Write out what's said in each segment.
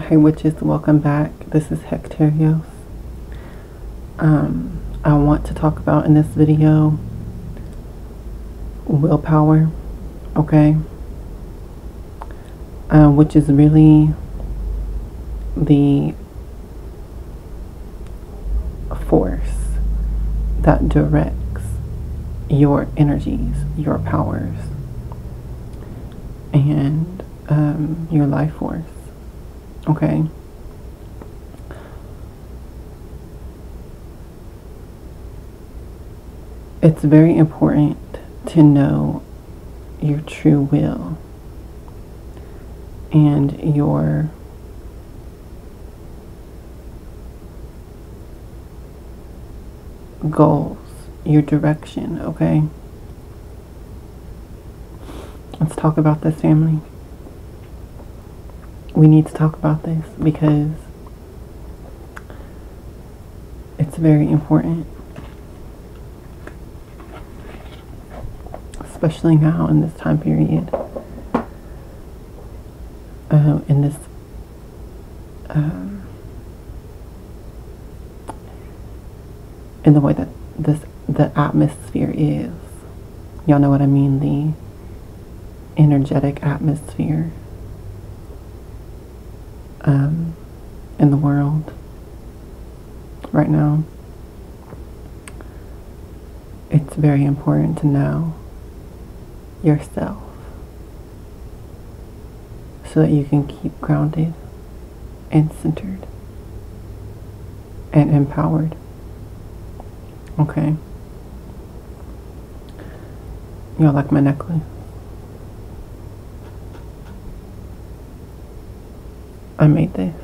Hey witches, welcome back. This is xoxo. I want to talk about in this video willpower, okay? Which is really the force that directs your energies, your powers, and your life force, okay? It's very important to know your true will and your goals, your direction, okay? Let's talk about this, family. We need to talk about this because it's very important. Especially now in this time period, in this in the way that the atmosphere is. Y'all know what I mean, the energetic atmosphere in the world right now. It's very important to know yourself so that you can keep grounded and centered and empowered, okay? Y'all like my necklace? I made this.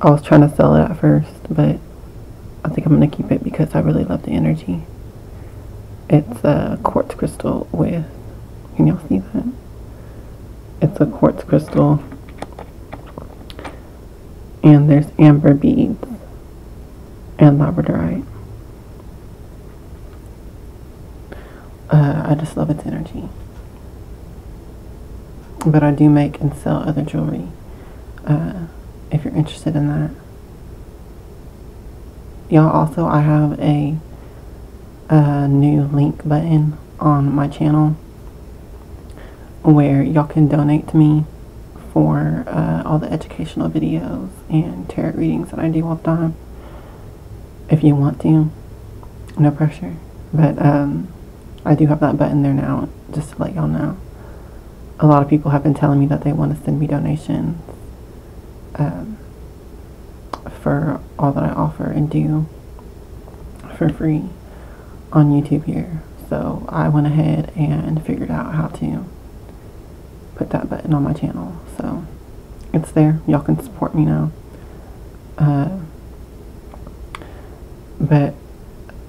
I was trying to sell it at first, but I think I'm going to keep it because I really love the energy. It's a quartz crystal with, can y'all see that? It's a quartz crystal and there's amber beads and labradorite. I just love its energy. But I do make and sell other jewelry if you're interested in that. Y'all, also I have a new link button on my channel where y'all can donate to me for all the educational videos and tarot readings that I do all the time. If you want to, no pressure. But I do have that button there now, just to let y'all know. A lot of people have been telling me that they want to send me donations for all that I offer and do for free on YouTube here. So I went ahead and figured out how to put that button on my channel. So it's there. Y'all can support me now. But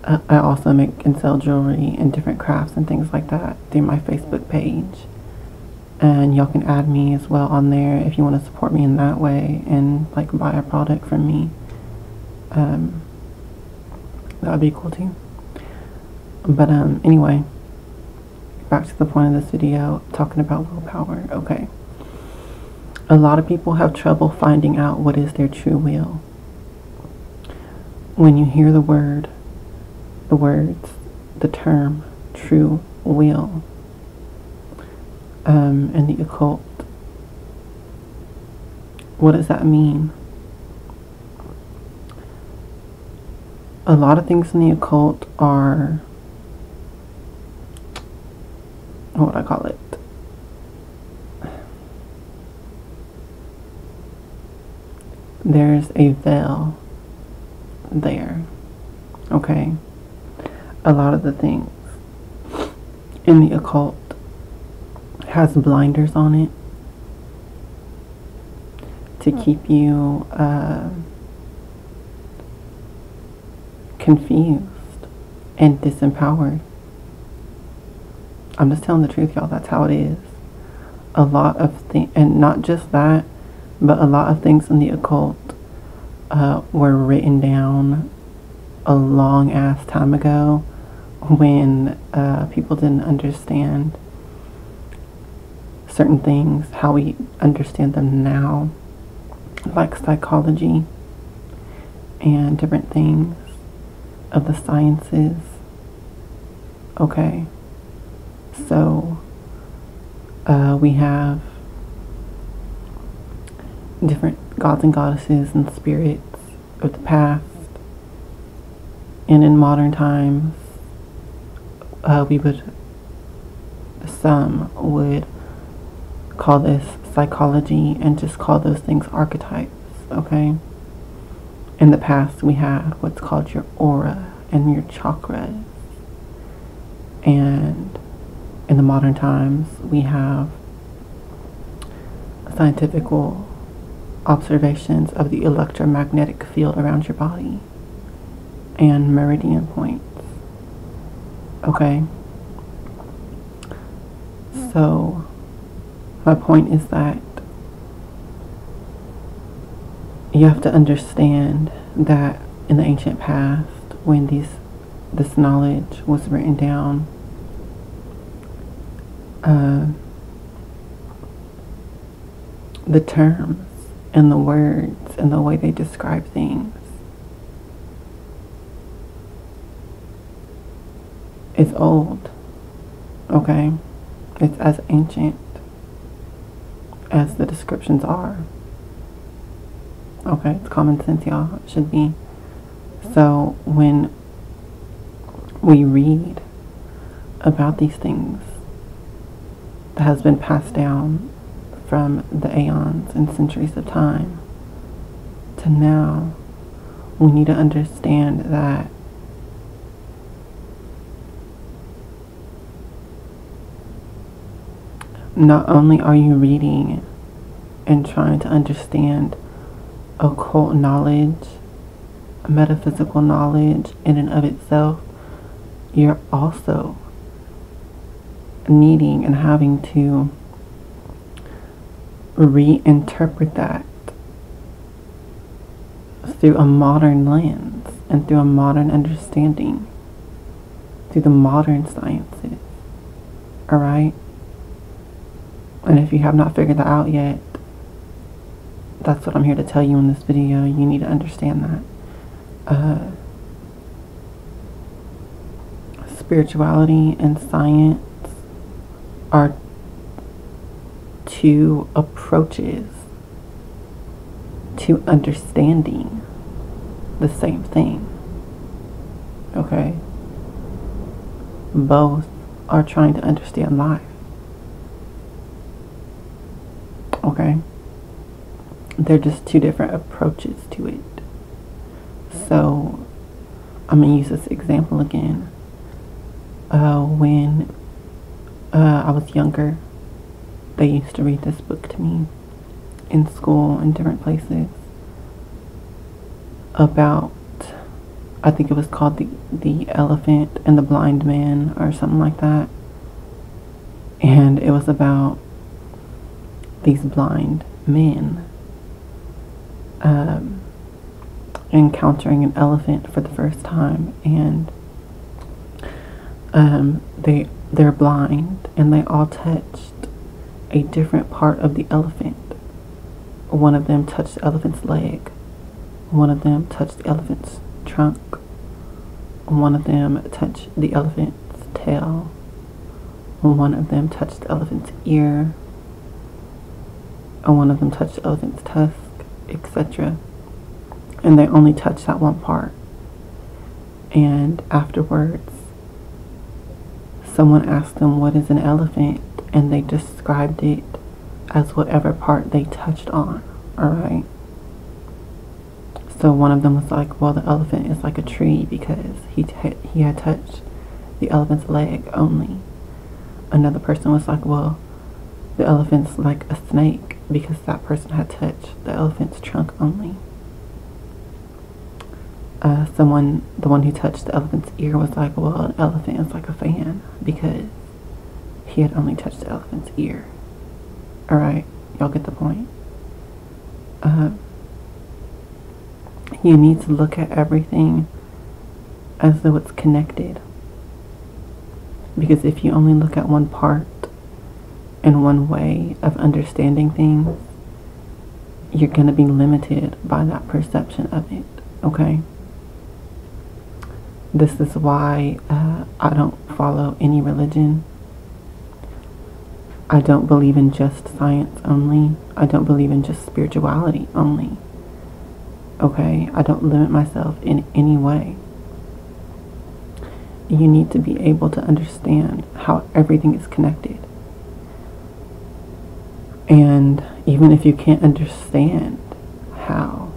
I also make and sell jewelry and different crafts and things like that through my Facebook page. And y'all can add me as well on there if you want to support me in that way and like buy a product from me. That would be cool too. But anyway, back to the point of this video, talking about willpower. Okay. A lot of people have trouble finding out what is their true will. When you hear the words, the term true will, in the occult, what does that mean? A lot of things in the occult are, what would I call it? There's a veil there, okay? A lot of the things in the occult has blinders on it to keep you confused and disempowered. I'm just telling the truth, y'all. That's how it is. A lot of things, and not just that, but a lot of things in the occult were written down a long ass time ago when people didn't understand certain things, how we understand them now, like psychology and different things of the sciences. Okay, so we have different gods and goddesses and spirits of the past, and in modern times, some would call this psychology and just call those things archetypes. Okay, in the past we have what's called your aura and your chakras, and in the modern times we have scientific observations of the electromagnetic field around your body and meridian points. Okay, so my point is that you have to understand that in the ancient past, when this knowledge was written down, the terms and the words and the way they describe things is old. Okay, it's as ancient as the descriptions are. Okay, it's common sense, y'all. It should be. So when we read about these things that has been passed down from the aeons and centuries of time to now, we need to understand that not only are you reading and trying to understand occult knowledge, metaphysical knowledge in and of itself, you're also needing and having to reinterpret that through a modern lens and through a modern understanding, through the modern sciences. Alright? And if you have not figured that out yet, that's what I'm here to tell you in this video. You need to understand that. Spirituality and science are two approaches to understanding the same thing. Okay? Both are trying to understand life. Okay? They're just two different approaches to it. So, I'm going to use this example again. When I was younger, they used to read this book to me in school and different places about, I think it was called the Elephant and the Blind Man or something like that. And it was about these blind men encountering an elephant for the first time, and they're blind and they all touched a different part of the elephant. One of them touched the elephant's leg, one of them touched the elephant's trunk, one of them touched the elephant's tail, one of them touched the elephant's ear, and one of them touched the elephant's tusk, etc. And they only touched that one part. And afterwards, someone asked them, what is an elephant? And they described it as whatever part they touched on. Alright? So one of them was like, well, the elephant is like a tree because he had touched the elephant's leg only. Another person was like, well, the elephant's like a snake because that person had touched the elephant's trunk only. The one who touched the elephant's ear was like, well, an elephant is like a fan because he had only touched the elephant's ear. Alright, y'all get the point. You need to look at everything as though it's connected. Because if you only look at one part, in one way of understanding things, you're going to be limited by that perception of it, okay? This is why I don't follow any religion. I don't believe in just science only. I don't believe in just spirituality only. Okay? I don't limit myself in any way. You need to be able to understand how everything is connected. And even if you can't understand how,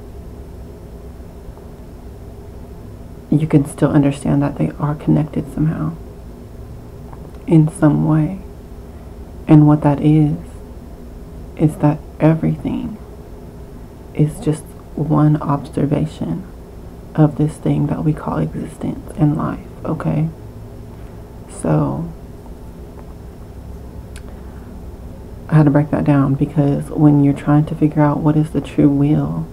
you can still understand that they are connected somehow, in some way. And what that is that everything is just one observation of this thing that we call existence and life, okay? So I had to break that down, because when you're trying to figure out what is the true will,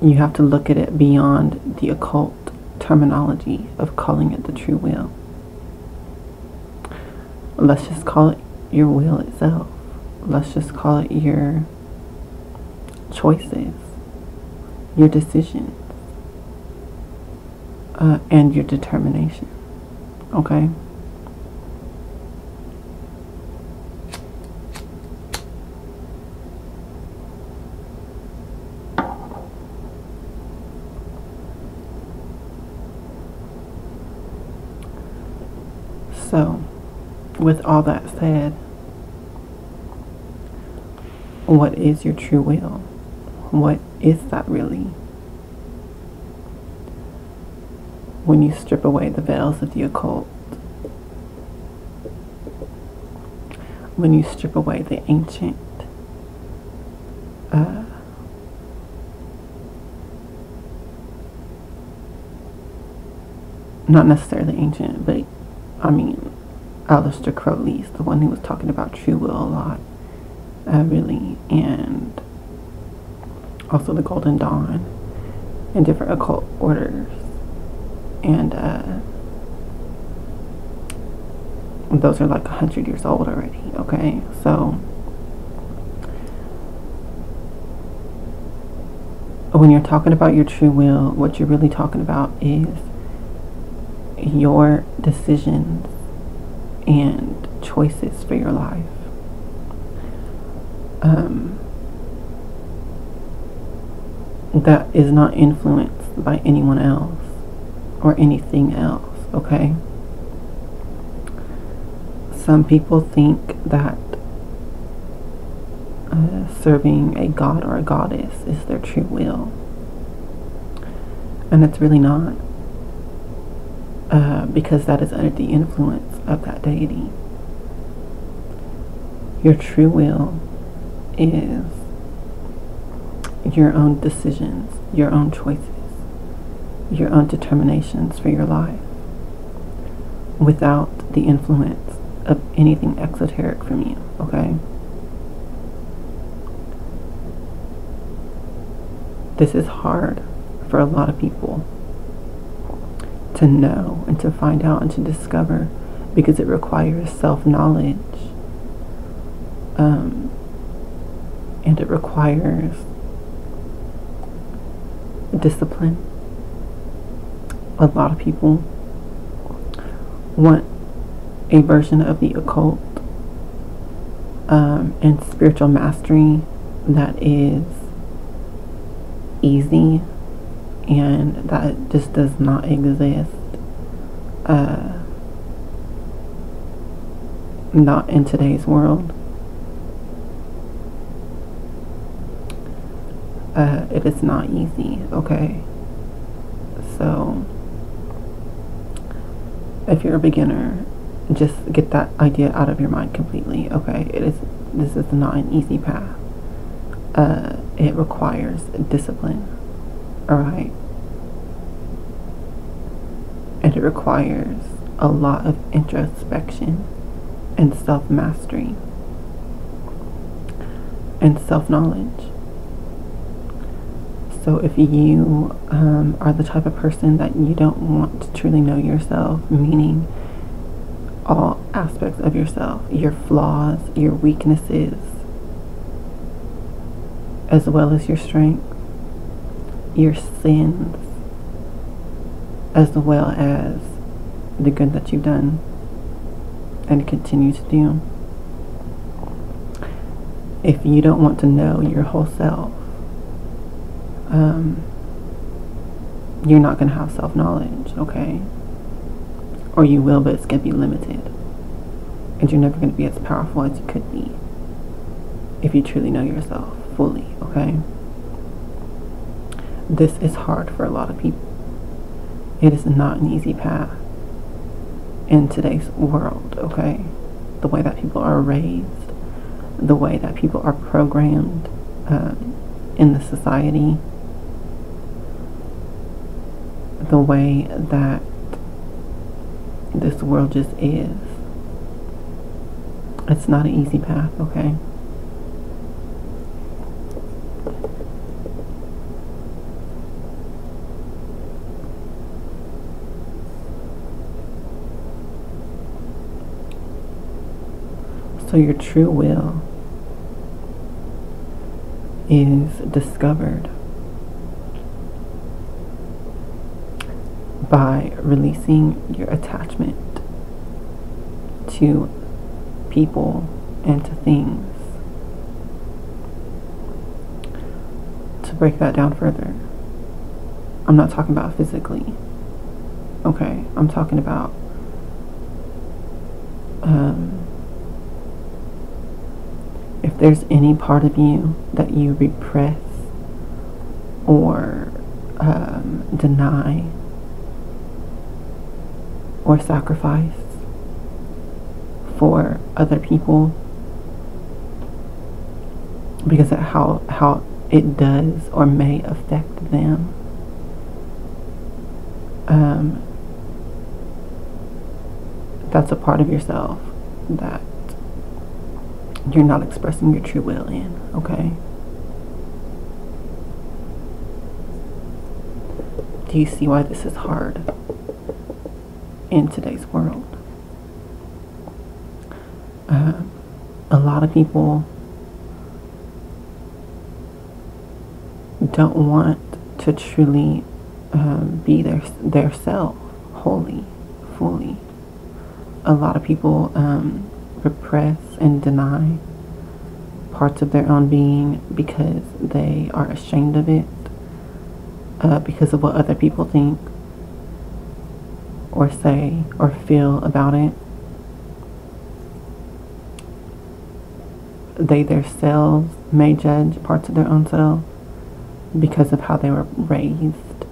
you have to look at it beyond the occult terminology of calling it the true will. Let's just call it your will itself. Let's just call it your choices, your decisions, and your determination. Okay? So, with all that said, what is your true will? What is that really? When you strip away the veils of the occult, when you strip away the ancient, not necessarily ancient, but I mean, Aleister Crowley's the one who was talking about true will a lot, really, and also the Golden Dawn and different occult orders, and those are like 100 years old already, okay? So when you're talking about your true will, what you're really talking about is your decisions and choices for your life. That is not influenced by anyone else or anything else, okay? Some people think that serving a god or a goddess is their true will, and it's really not. Because that is under the influence of that deity. Your true will is your own decisions, your own choices, your own determinations for your life, without the influence of anything exoteric from you, okay? This is hard for a lot of people to know and to find out and to discover, because it requires self-knowledge, and it requires discipline. A lot of people want a version of the occult and spiritual mastery that is easy, and that just does not exist. Not in today's world. It is not easy, okay? So, if you're a beginner, just get that idea out of your mind completely, okay? This is not an easy path. It requires discipline, alright? And it requires a lot of introspection and self-mastery and self-knowledge. So if you are the type of person that you don't want to truly know yourself, meaning all aspects of yourself, your flaws, your weaknesses, as well as your strengths, your sins, as well as the good that you've done and continue to do. If you don't want to know your whole self, you're not going to have self-knowledge, okay? Or you will, but it's going to be limited. And you're never going to be as powerful as you could be if you truly know yourself fully, okay? This is hard for a lot of people. It is not an easy path in today's world, okay? The way that people are raised, the way that people are programmed in the society, the way that this world just is. It's not an easy path, okay? So your true will is discovered by releasing your attachment to people and to things. To break that down further, I'm not talking about physically, okay? I'm talking about if there's any part of you that you repress or deny or sacrifice for other people because of how it does or may affect them, that's a part of yourself that you're not expressing your true will in, okay? Do you see why this is hard in today's world? A lot of people don't want to truly be their self wholly, fully. A lot of people repress and deny parts of their own being because they are ashamed of it, because of what other people think or say or feel about it. They themselves may judge parts of their own self because of how they were raised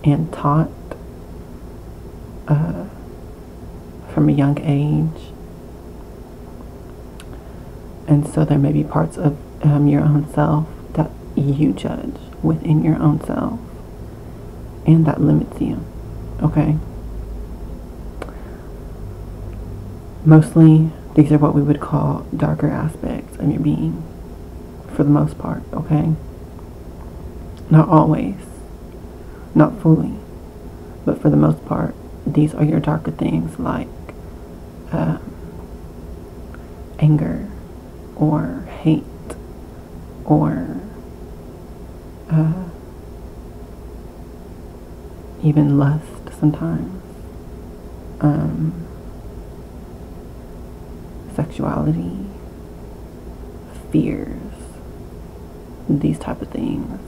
and taught from a young age. And so there may be parts of your own self that you judge within your own self, and that limits you, okay? Mostly, these are what we would call darker aspects of your being, for the most part, okay? Not always, not fully, but for the most part, these are your darker things like anger, or hate, or even lust sometimes, sexuality, fears, these type of things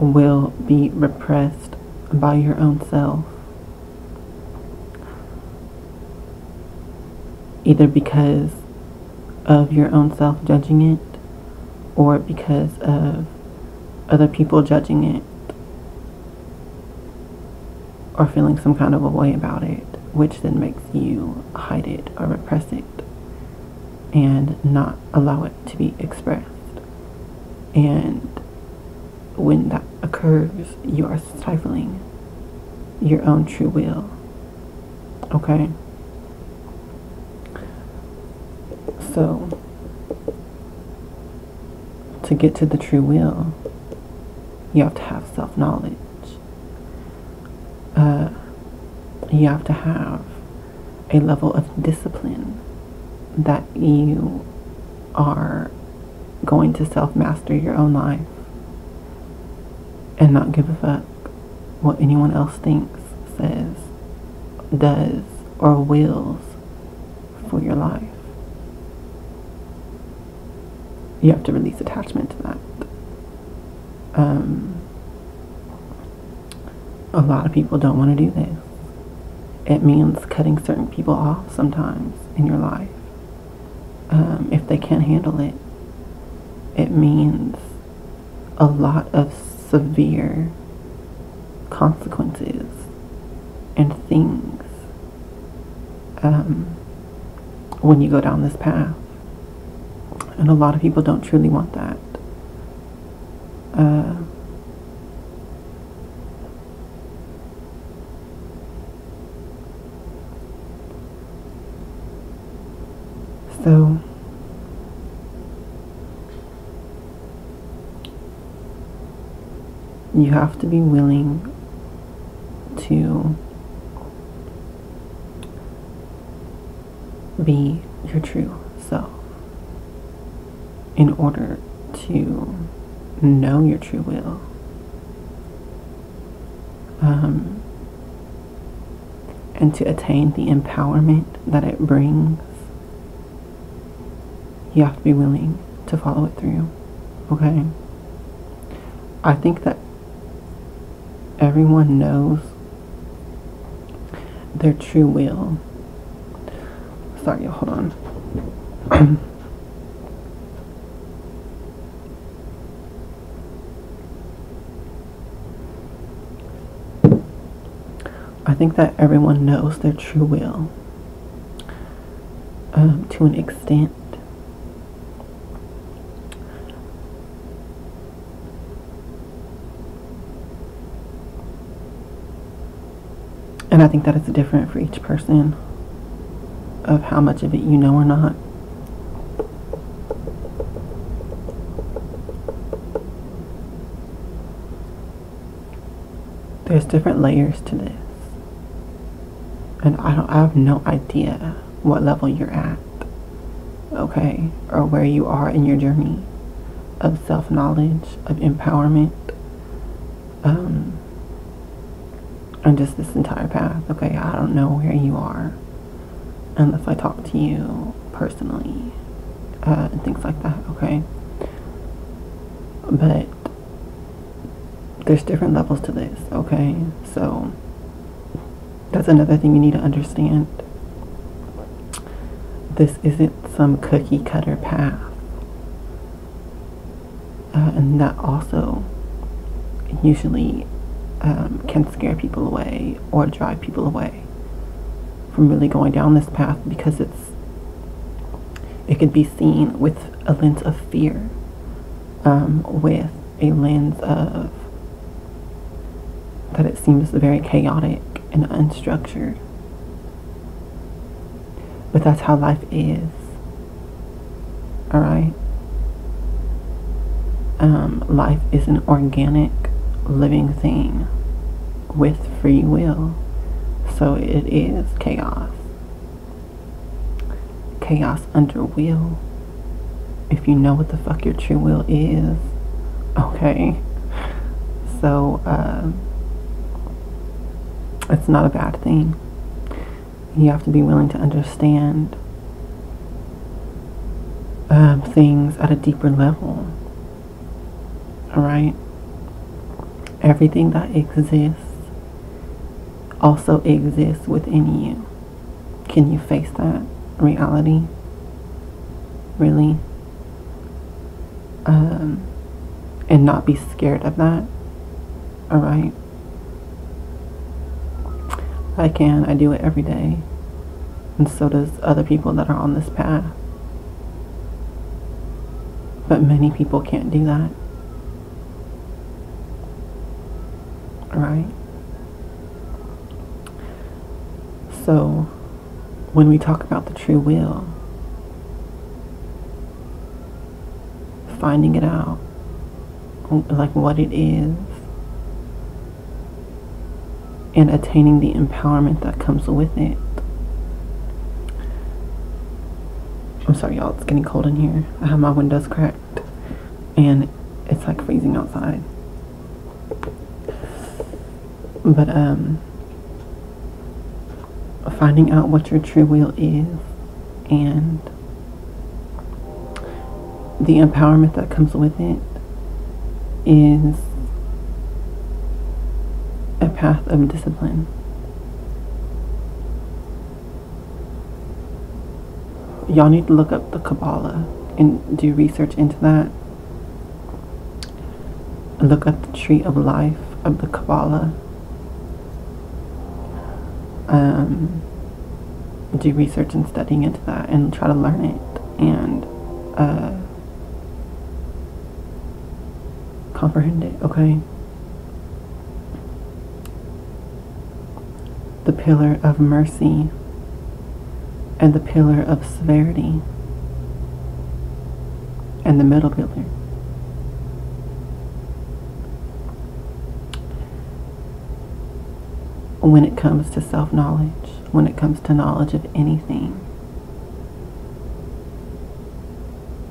will be repressed by your own self, either because of your own self judging it or because of other people judging it or feeling some kind of a way about it, which then makes you hide it or repress it and not allow it to be expressed. And when that occurs, you are stifling your own true will, okay? So to get to the true will, you have to have self-knowledge. You have to have a level of discipline that you are going to self-master your own life and not give a fuck what anyone else thinks, says, does, or wills for your life. You have to release attachment to that. A lot of people don't want to do this. It means cutting certain people off sometimes in your life. If they can't handle it, it means a lot of severe consequences and things when you go down this path. And a lot of people don't truly want that. So you have to be willing to be your true self in order to know your true will. And to attain the empowerment that it brings, you have to be willing to follow it through, okay? I think that everyone knows their true will. Sorry, hold on. I think that everyone knows their true will to an extent. And I think that it's different for each person of how much of it you know or not. There's different layers to this. And I have no idea what level you're at, okay? Or where you are in your journey of self-knowledge, of empowerment, and just this entire path, okay? I don't know where you are unless I talk to you personally, and things like that, okay? But there's different levels to this, okay? So that's another thing you need to understand. This isn't some cookie cutter path. And that also usually can scare people away or drive people away from really going down this path, because it could be seen with a lens of fear, with a lens of that it seems very chaotic and unstructured. But that's how life is. Alright? Life is an organic, living thing with free will. So it is chaos. Chaos under will. If you know what the fuck your true will is. Okay? So, it's not a bad thing. You have to be willing to understand things at a deeper level. Alright? Everything that exists also exists within you. Can you face that reality? Really? And not be scared of that? Alright? I can. I do it every day. And so does other people that are on this path. But many people can't do that. Right? So, when we talk about the true will, finding it out, like what it is, and attaining the empowerment that comes with it. I'm sorry, y'all, it's getting cold in here. I have my windows cracked, and it's like freezing outside. But finding out what your true will is and the empowerment that comes with it is a path of discipline. Y'all need to look up the Kabbalah and do research into that. Look up the tree of life of the Kabbalah. Do research and studying into that and try to learn it and comprehend it, okay? The pillar of mercy and the pillar of severity and the middle pillar. When it comes to self-knowledge, when it comes to knowledge of anything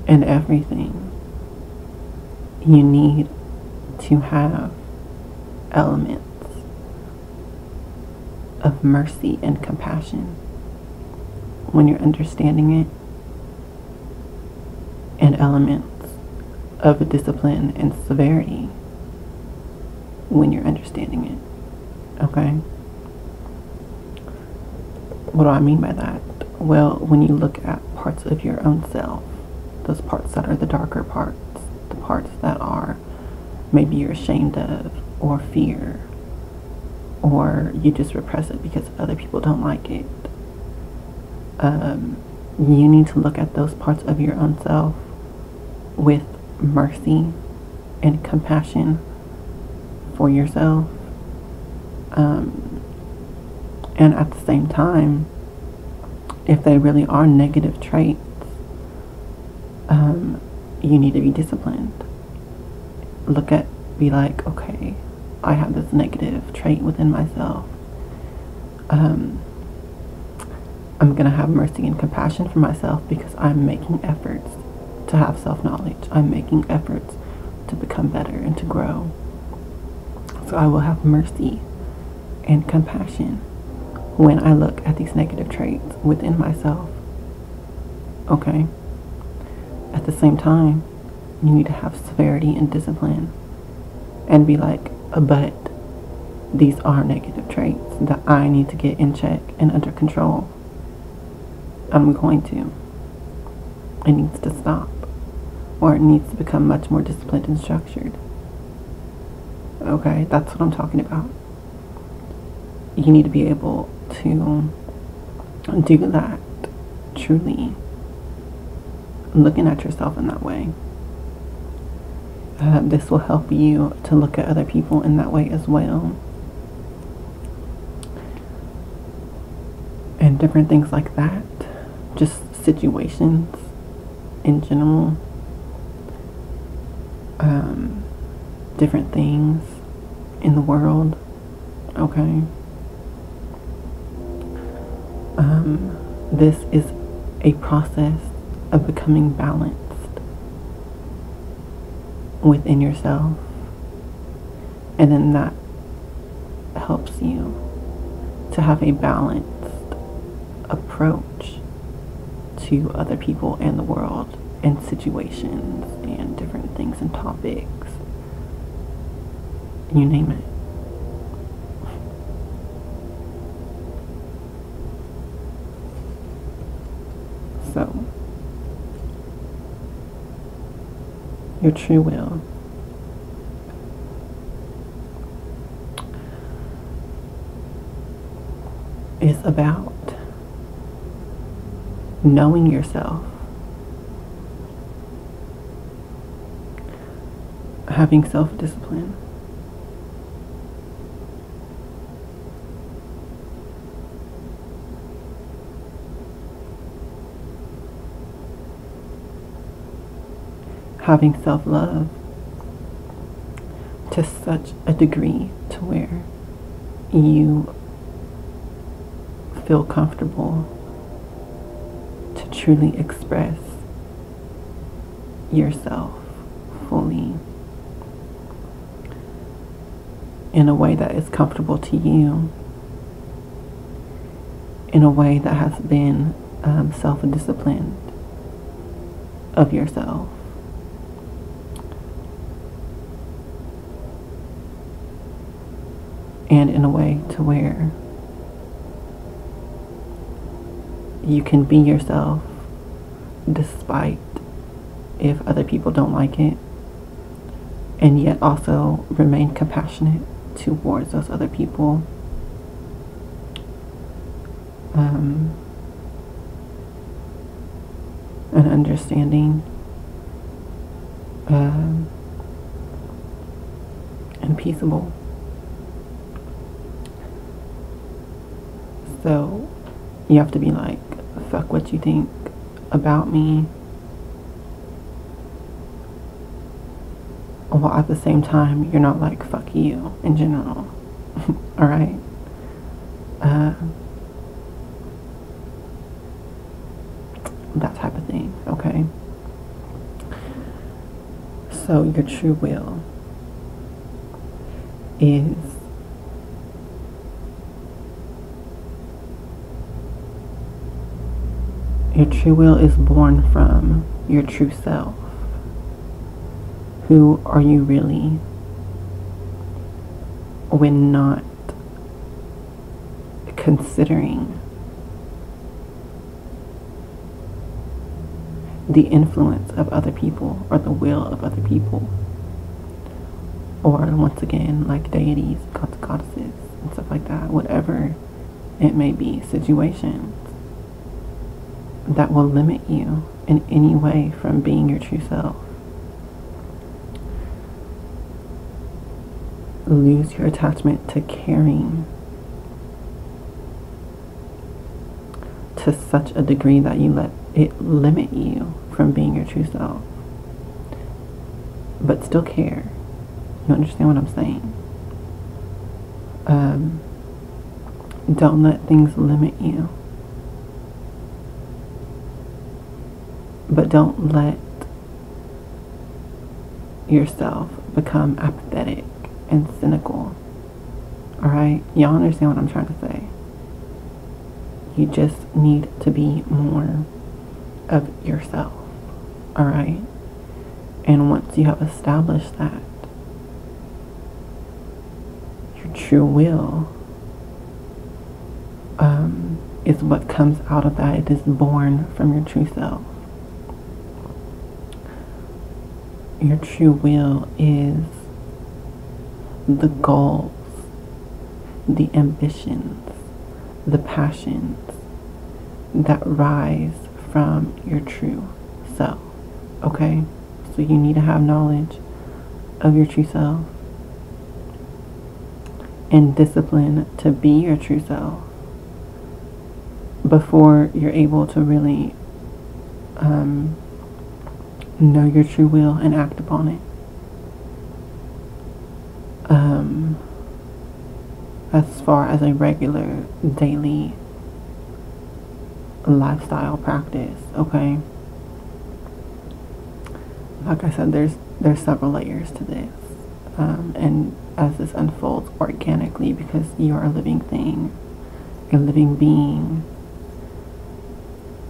and everything, you need to have elements of mercy and compassion when you're understanding it, and elements of discipline and severity when you're understanding it, okay? What do I mean by that? Well, when you look at parts of your own self, those parts that are the darker parts, the parts that are maybe you're ashamed of or fear, or you just repress it because other people don't like it. You need to look at those parts of your own self with mercy and compassion for yourself. And at the same time, if they really are negative traits, you need to be disciplined. Be like, okay, I have this negative trait within myself. I'm going to have mercy and compassion for myself because I'm making efforts to have self-knowledge. I'm making efforts to become better and to grow. So I will have mercy and compassion when I look at these negative traits within myself. Okay? At the same time, you need to have severity and discipline and be like, but these are negative traits that I need to get in check and under control. I'm going to. It needs to stop, or it needs to become much more disciplined and structured. Okay, that's what I'm talking about. You need to be able to do that, truly looking at yourself in that way. This will help you to look at other people in that way as well. And different things like that. Just situations in general. Different things in the world. Okay. This is a process of becoming balanced within yourself, and then that helps you to have a balanced approach to other people and the world and situations and different things and topics, you name it. So, your true will is about knowing yourself, having self-discipline, having self-love to such a degree to where you feel comfortable to truly express yourself fully in a way that is comfortable to you, in a way that has been self-disciplined of yourself. And in a way to where you can be yourself despite if other people don't like it, and yet also remain compassionate towards those other people. And understanding and peaceable. So you have to be like, fuck what you think about me, while at the same time you're not like, fuck you in general. Alright? That type of thing, okay? So your true will is born from your true self. Who are you really when not considering the influence of other people or the will of other people, or once again like deities, gods, goddesses and stuff like that, whatever it may be, situations that will limit you in any way from being your true self. Lose your attachment to caring to such a degree that you let it limit you from being your true self, but still care. You understand what I'm saying? Don't let things limit you, but don't let yourself become apathetic and cynical. Alright? Y'all understand what I'm trying to say? You just need to be more of yourself. Alright? And once you have established that, your true will is what comes out of that. It is born from your true self. Your true will is the goals, the ambitions, the passions that rise from your true self. Okay? So you need to have knowledge of your true self and discipline to be your true self before you're able to really know your true will and act upon it. As far as a regular daily lifestyle practice, okay? Like I said, there's several layers to this, and as this unfolds organically, because you are a living thing, a living being,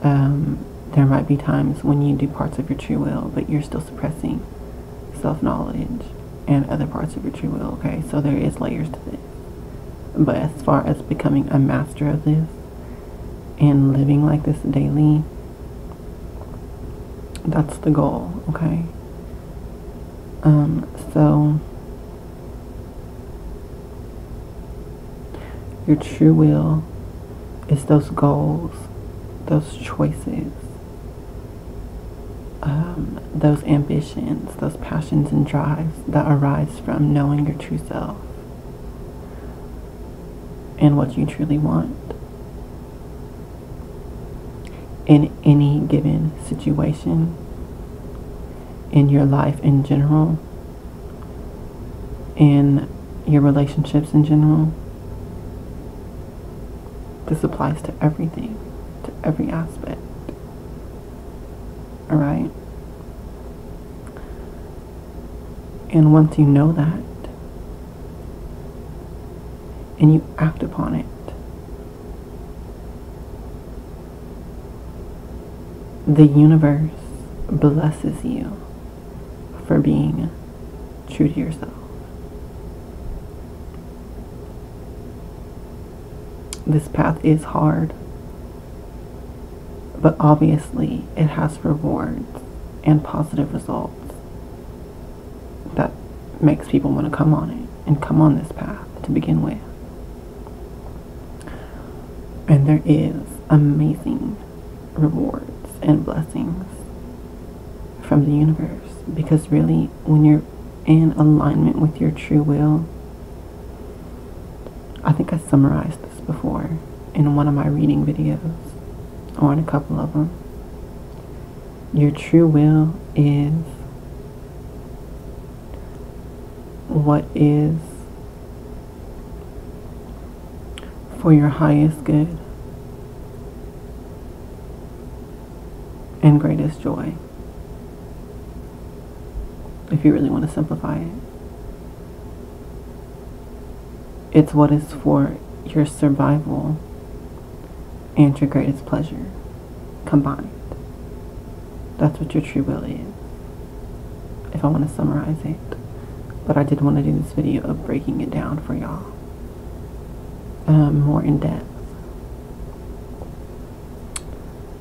there might be times when you do parts of your true will, but you're still suppressing self-knowledge and other parts of your true will, okay? So there is layers to this. But as far as becoming a master of this and living like this daily, that's the goal, okay? So your true will is those goals, those choices, those ambitions, those passions and drives that arise from knowing your true self and what you truly want in any given situation, in your life in general, in your relationships in general. This applies to everything, to every aspect. Alright? And once you know that, and you act upon it, the universe blesses you for being true to yourself. This path is hard, but obviously it has rewards and positive results that makes people want to come on it and come on this path to begin with. And there is amazing rewards and blessings from the universe, because really, when you're in alignment with your true will, I think I summarized this before in one of my reading videos, or in a couple of them. Your true will is what is for your highest good and greatest joy, if you really want to simplify it. It's what is for your survival and your greatest pleasure combined. That's what your true will is, if I want to summarize it. But I did want to do this video of breaking it down for y'all more in depth.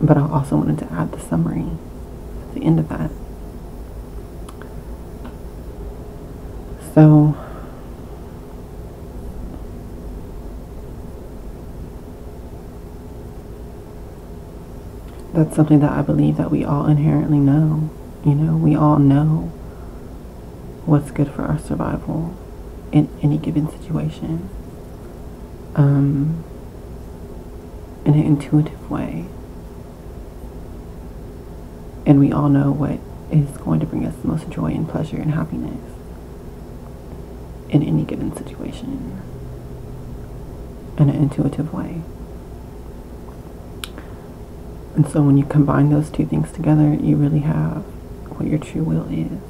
But I also wanted to add the summary at the end of that. So that's something that I believe that we all inherently know. You know, we all know what's good for our survival in any given situation, in an intuitive way. And we all know what is going to bring us the most joy and pleasure and happiness in any given situation, in an intuitive way. And so when you combine those two things together, you really have what your true will is.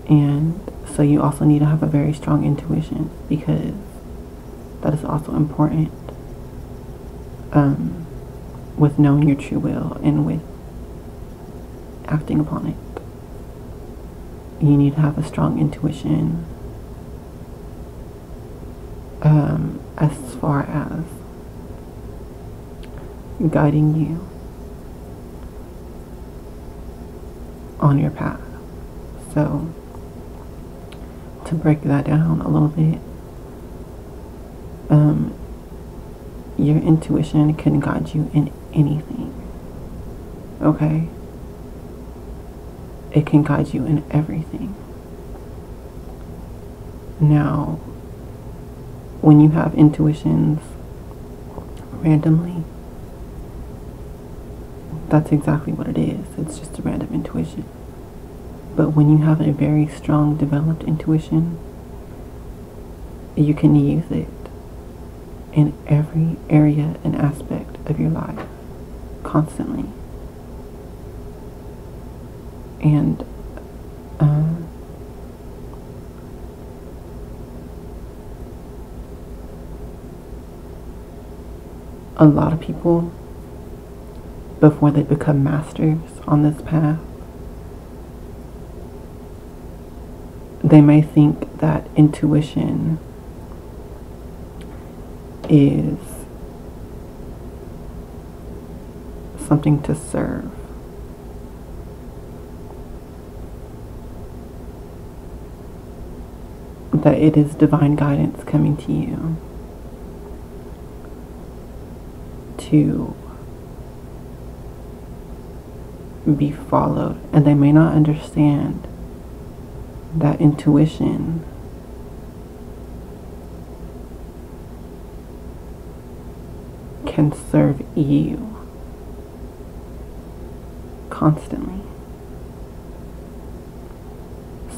And so you also need to have a very strong intuition, because that is also important with knowing your true will and with acting upon it. You need to have a strong intuition as far as guiding you on your path. So to break that down a little bit, your intuition can guide you in anything, okay? It can guide you in everything. Now, when you have intuitions randomly, that's exactly what it is. It's just a random intuition. But when you have a very strong developed intuition, you can use it in every area and aspect of your life, constantly. And a lot of people, before they become masters on this path, they may think that intuition is something to serve. That it is divine guidance coming to you to be followed. And they may not understand that intuition can serve you constantly.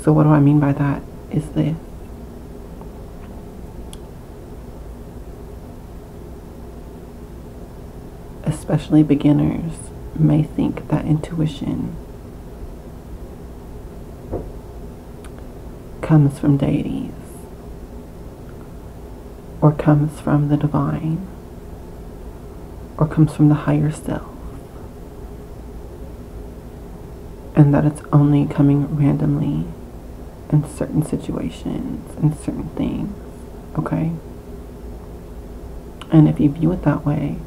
So what do I mean by that is this. Especially beginners may think that intuition comes from deities or comes from the divine or comes from the higher self, and that it's only coming randomly in certain situations and certain things, okay? And if you view it that way,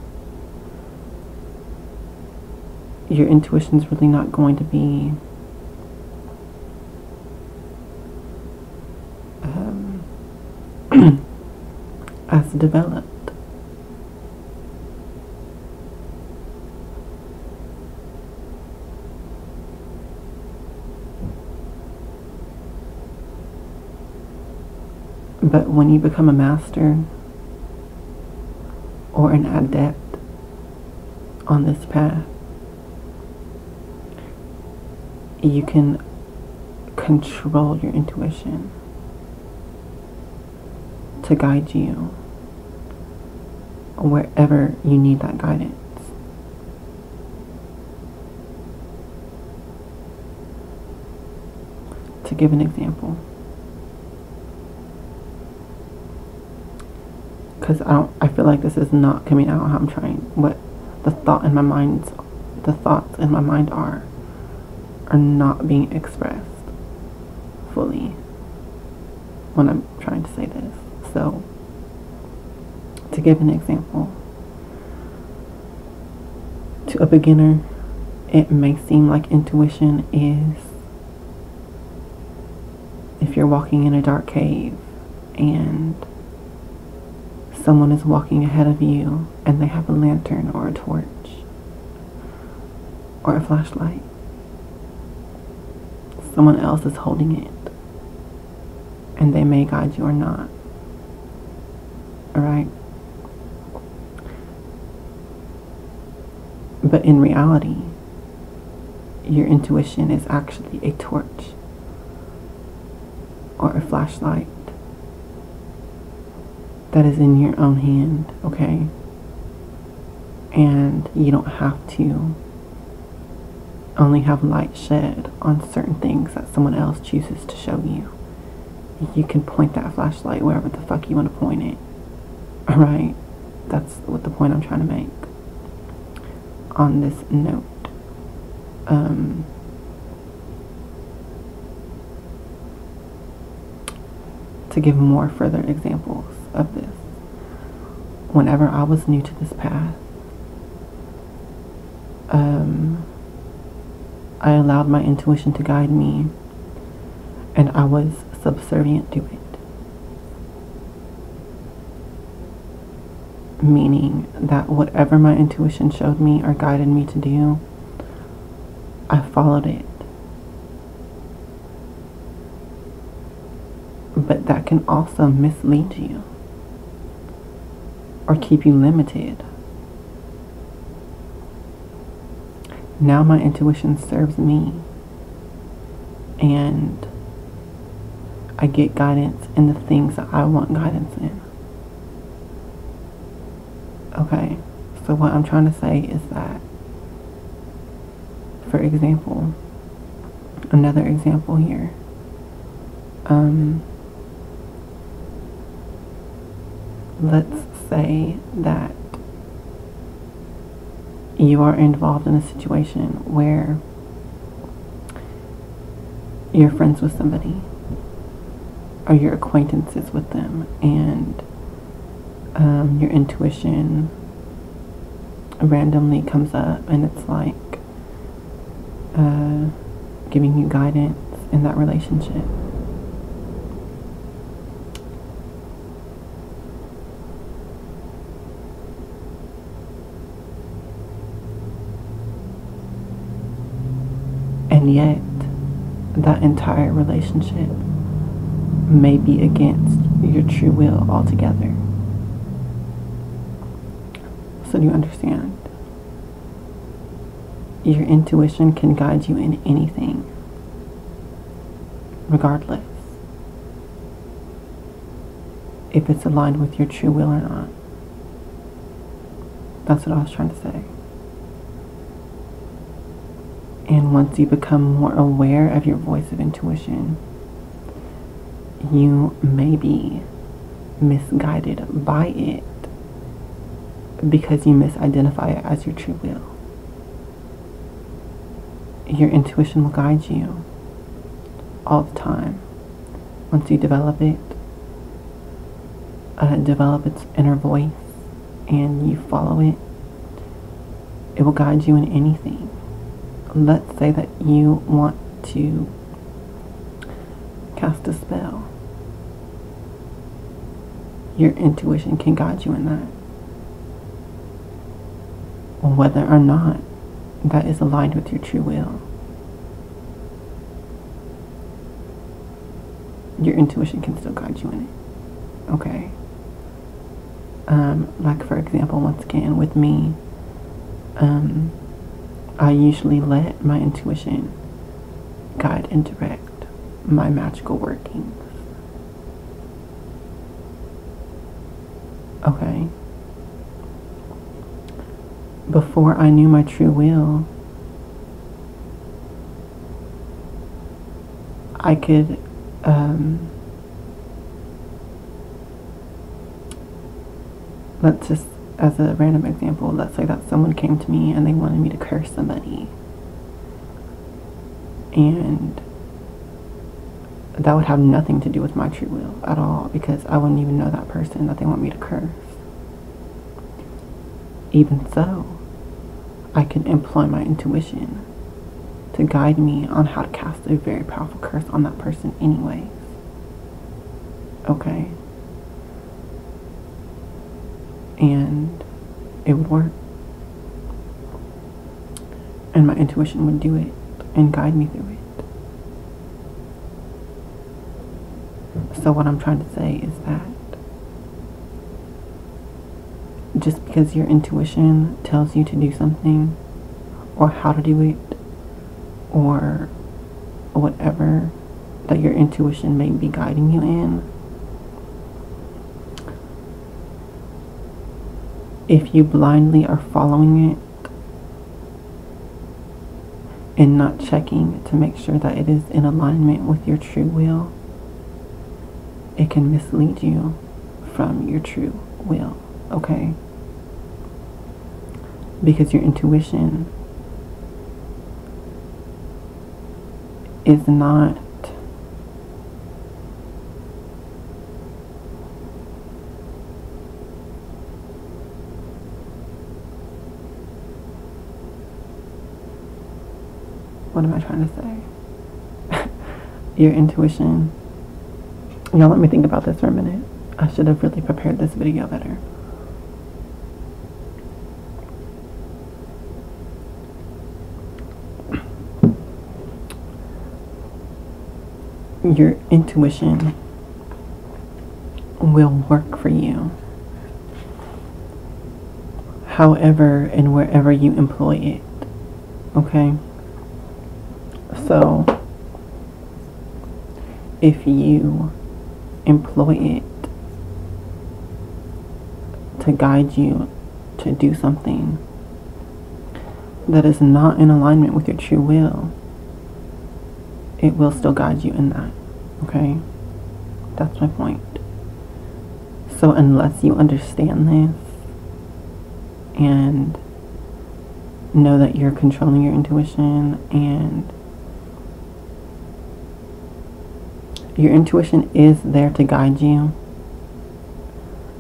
your intuition's really not going to be as developed. But when you become a master or an adept on this path, you can control your intuition to guide you wherever you need that guidance. To give an example, because I feel like this is not coming out how I'm trying, what the thoughts in my mind are not being expressed fully when I'm trying to say this. So, to give an example, to a beginner, it may seem like intuition is if you're walking in a dark cave and someone is walking ahead of you and they have a lantern or a torch or a flashlight. Someone else is holding it, and they may guide you or not. Alright? But in reality, your intuition is actually a torch or a flashlight that is in your own hand, okay? And you don't have to only have light shed on certain things that someone else chooses to show you. You can point that flashlight wherever the fuck you want to point it. Alright? That's what the point I'm trying to make on this note. To give more further examples of this, whenever I was new to this path, I allowed my intuition to guide me, and I was subservient to it. Meaning that whatever my intuition showed me or guided me to do, I followed it. But that can also mislead you or keep you limited. Now my intuition serves me, and I get guidance in the things that I want guidance in. Okay, so what I'm trying to say is that, for example, another example here, let's say that you are involved in a situation where you're friends with somebody or you're acquaintances with them, and your intuition randomly comes up and it's like giving you guidance in that relationship. And yet, that entire relationship may be against your true will altogether. So do you understand? Your intuition can guide you in anything, regardless if it's aligned with your true will or not. That's what I was trying to say. And once you become more aware of your voice of intuition, you may be misguided by it because you misidentify it as your true will. Your intuition will guide you all the time. Once you develop it, develop its inner voice, and you follow it, it will guide you in anything. Let's say that you want to cast a spell. Your intuition can guide you in that, whether or not that is aligned with your true will. Your intuition can still guide you in it. Okay? Like for example, once again, with me, I usually let my intuition guide and direct my magical workings. Okay? Before I knew my true will, I could let's just, as a random example, let's say that someone came to me and they wanted me to curse somebody, and that would have nothing to do with my true will at all, because I wouldn't even know that person that they want me to curse. Even so, I can employ my intuition to guide me on how to cast a very powerful curse on that person anyways. Okay? And it would work. And my intuition would do it and guide me through it. So what I'm trying to say is that just because your intuition tells you to do something, or how to do it, or whatever that your intuition may be guiding you in, if you blindly are following it and not checking to make sure that it is in alignment with your true will, it can mislead you from your true will, okay? Because your intuition is not what am I trying to say? Your intuition. Y'all, let me think about this for a minute. I should have really prepared this video better. Your intuition will work for you however and wherever you employ it. Okay? So, if you employ it to guide you to do something that is not in alignment with your true will, it will still guide you in that. Okay? That's my point. So unless you understand this and know that you're controlling your intuition, and your intuition is there to guide you,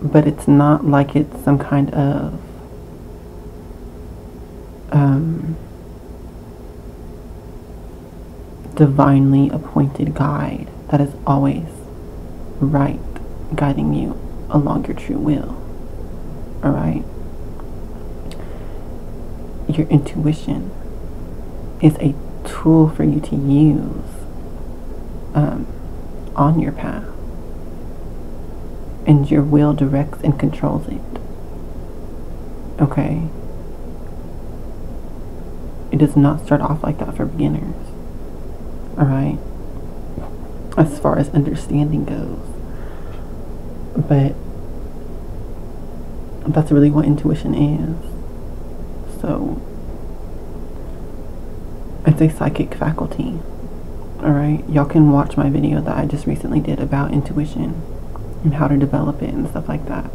but it's not like it's some kind of divinely appointed guide that is always right, guiding you along your true will. Alright? Your intuition is a tool for you to use on your path, and your will directs and controls it. Okay? It does not start off like that for beginners. Alright? As far as understanding goes. But that's really what intuition is. So, it's a psychic faculty. Alright? Y'all can watch my video that I just recently did about intuition and how to develop it and stuff like that.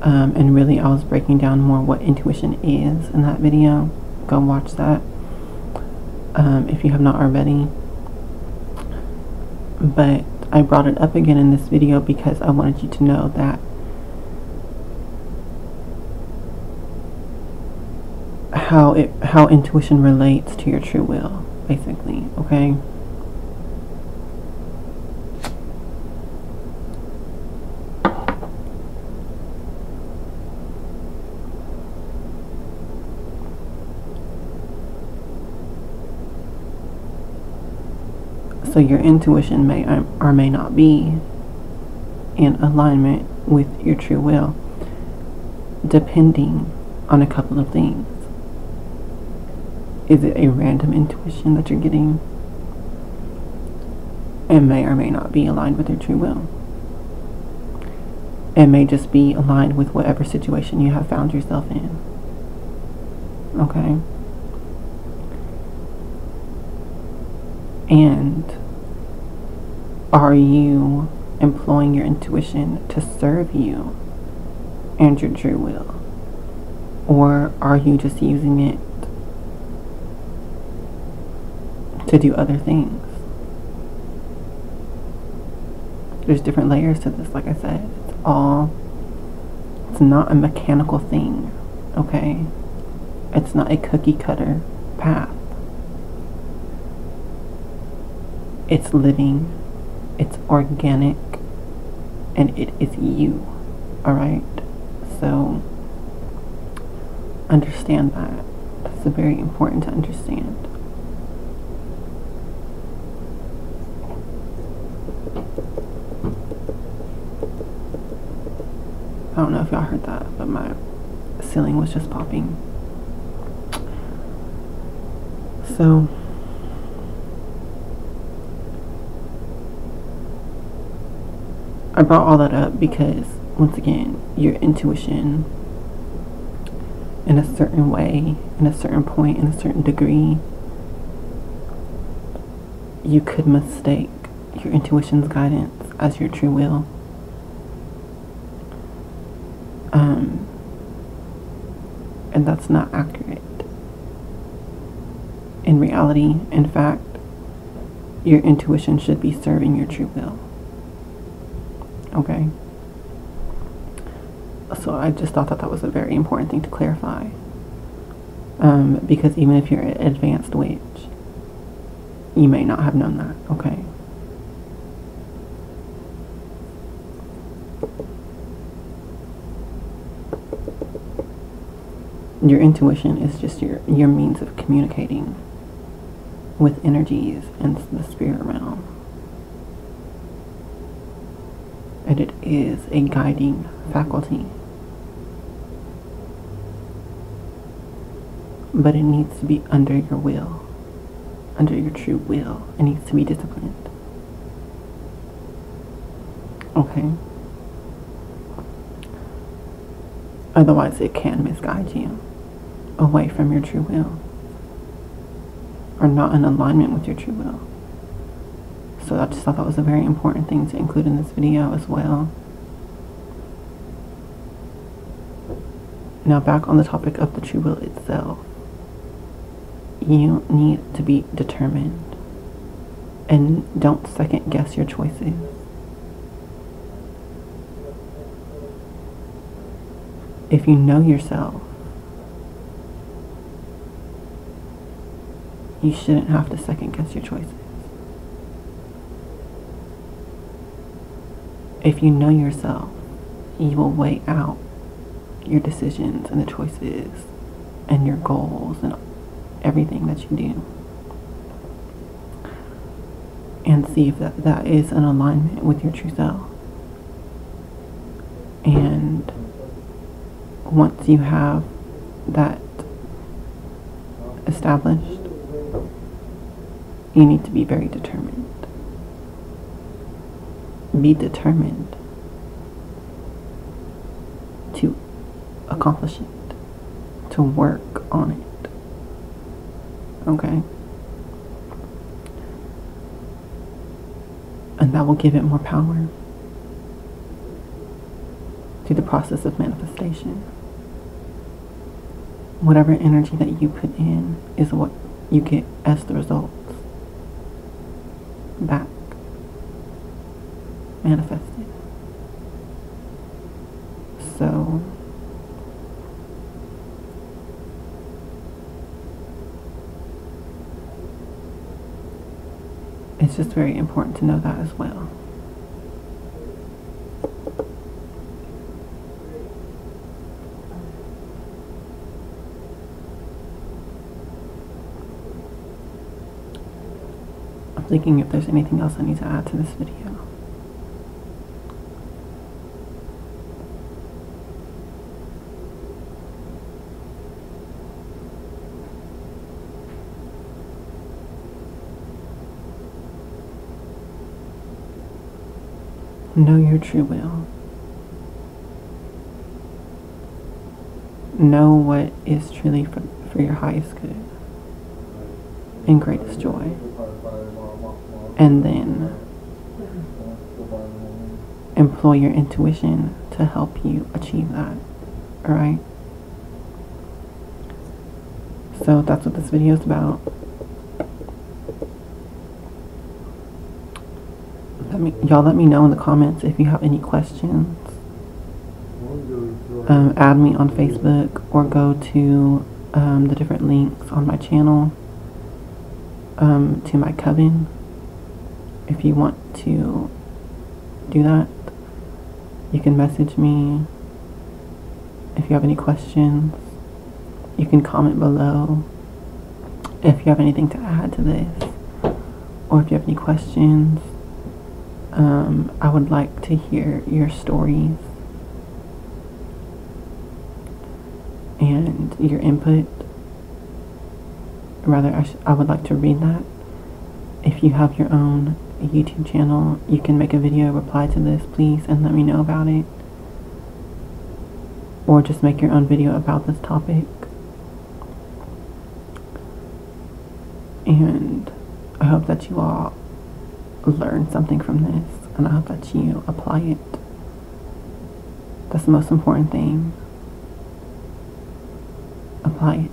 And really, I was breaking down more what intuition is in that video. Go watch that if you have not already. But I brought it up again in this video because I wanted you to know that how intuition relates to your true will, basically, okay? So your intuition may or may not be in alignment with your true will, depending on a couple of things. Is it a random intuition that you're getting? It may or may not be aligned with your true will. It may just be aligned with whatever situation you have found yourself in. Okay? And are you employing your intuition to serve you and your true will? Or are you just using it to do other things? There's different layers to this, like I said. It's not a mechanical thing, okay? It's not a cookie cutter path. It's living, it's organic, and it is you, alright? So, understand that. That's very important to understand. I don't know if y'all heard that, but my ceiling was just popping. So, I brought all that up because, once again, your intuition, in a certain way, in a certain point, in a certain degree, you could mistake your intuition's guidance as your true will. And that's not accurate. In reality, in fact, your intuition should be serving your true will. Okay? So I just thought that was a very important thing to clarify. Because even if you're an advanced witch, you may not have known that, okay? Your intuition is just your means of communicating with energies in the spirit realm. And it is a guiding faculty. But it needs to be under your will, under your true will. It needs to be disciplined. Okay? Otherwise, it can misguide you away from your true will, or not in alignment with your true will. So I just thought that was a very important thing to include in this video as well. Now back on the topic of the true will itself. You need to be determined and don't second guess your choices. If you know yourself, you shouldn't have to second guess your choices. If you know yourself, you will weigh out your decisions and the choices and your goals and everything that you do, and see if that is in alignment with your true self. And once you have that established, you need to be very determined. Be determined to accomplish it, to work on it. Okay? And that will give it more power to the process of manifestation. Whatever energy that you put in is what you get as the results back manifested. So it's just very important to know that as well. I'm thinking if there's anything else I need to add to this video. Know your true will. Know what is truly for your highest good and greatest joy. And then employ your intuition to help you achieve that. Alright? So that's what this video is about. Y'all let me know in the comments if you have any questions. Add me on Facebook or go to the different links on my channel to my coven if you want to do that. You can message me if you have any questions. You can comment below if you have anything to add to this or if you have any questions. I would like to hear your stories and your input. Rather, I would like to read that. If you have your own YouTube channel, you can make a video reply to this, please, and let me know about it. Or just make your own video about this topic. And I hope that you all learn something from this, and I hope that you apply it. That's the most important thing. Apply it.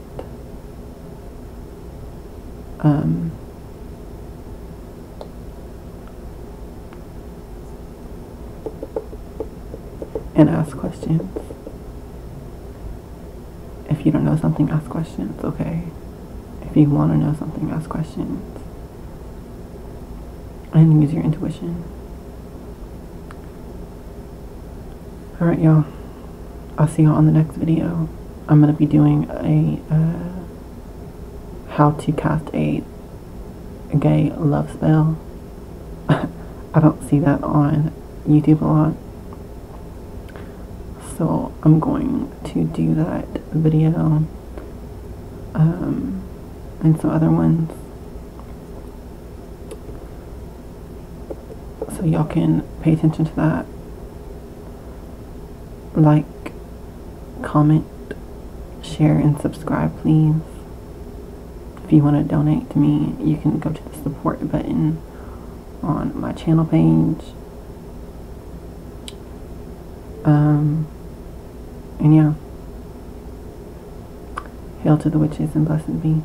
And ask questions. If you don't know something, ask questions, okay? If you want to know something, ask questions. And use your intuition. Alright, y'all. I'll see y'all on the next video. I'm going to be doing a how to cast a gay love spell. I don't see that on YouTube a lot. So I'm going to do that video. And some other ones. So y'all can pay attention to that. Like, comment, share, and subscribe, please. If you want to donate to me, you can go to the support button on my channel page. And yeah. Hail to the witches and blessed be.